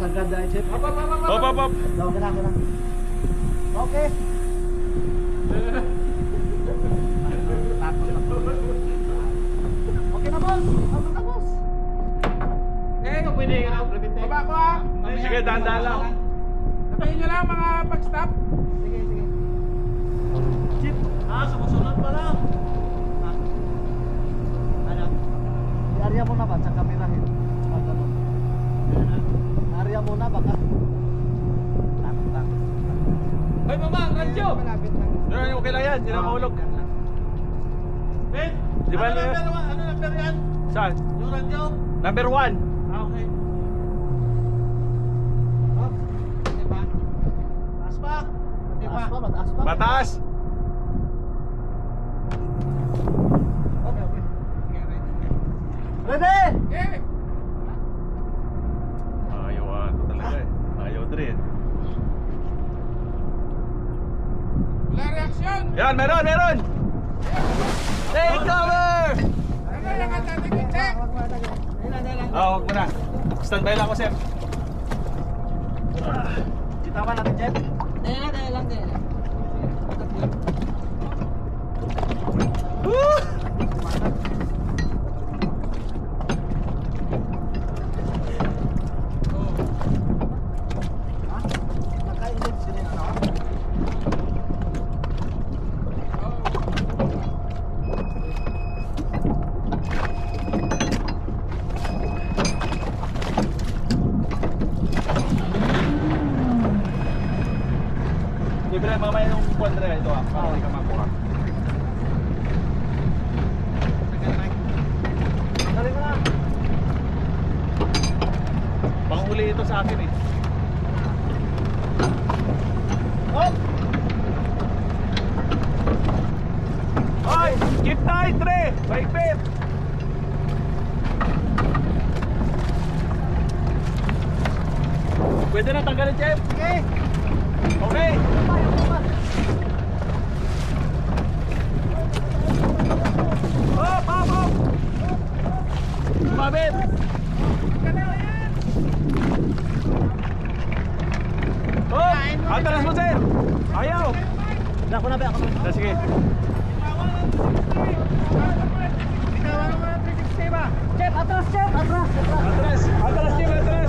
sagad dahil chip. Hop. Okay na. Okay. Okay na boss. Okay na boss. Kung pwede ka na, baba ko ha. Sige, dahan-dahan lang. Sabihin nyo lang mga pag-stop. Sige. Chip. Sumusunod pa lang. Ano? I-area mo na ba sa kamerahin? Pag ano? I-area mo na baka. Tak. Hoy, mama, ang radyo. Malapit lang. Okay lang yan, hindi na mahulog. Ben, di ba ano number yan? Saan? Yung radyo? Number 1. Okay. Hop. Diba? Taas pa. Diba? Mataas pa. Mataas. Okay. Okay, Ready? ready. Ayaw talaga eh. Ayaw rin. Wala reaksyon. Yan, meron! Take cover! Ano lang ang tatigil, check. Huwag mo na. Standby lang ako, sir. Tama natin, Jeff. Daya lang. Woo! Nakainit sila na. Libre, mamaya nung kwadra ito para hindi ka makuha. Dali mo na. Panguli ito sa akin eh. Hop! Hoy! Keep tight, Tre! Baikpit! Pwede na tanggalin, Jeff? Sige. Okay! Hop! Sumabit! Hop! Antaras mo, sir! Ayaw! Ako na ba? Sige. Binawan mo na 360 ba? Chef, atras, Chef! Atras! Atras, Jeff! Atras!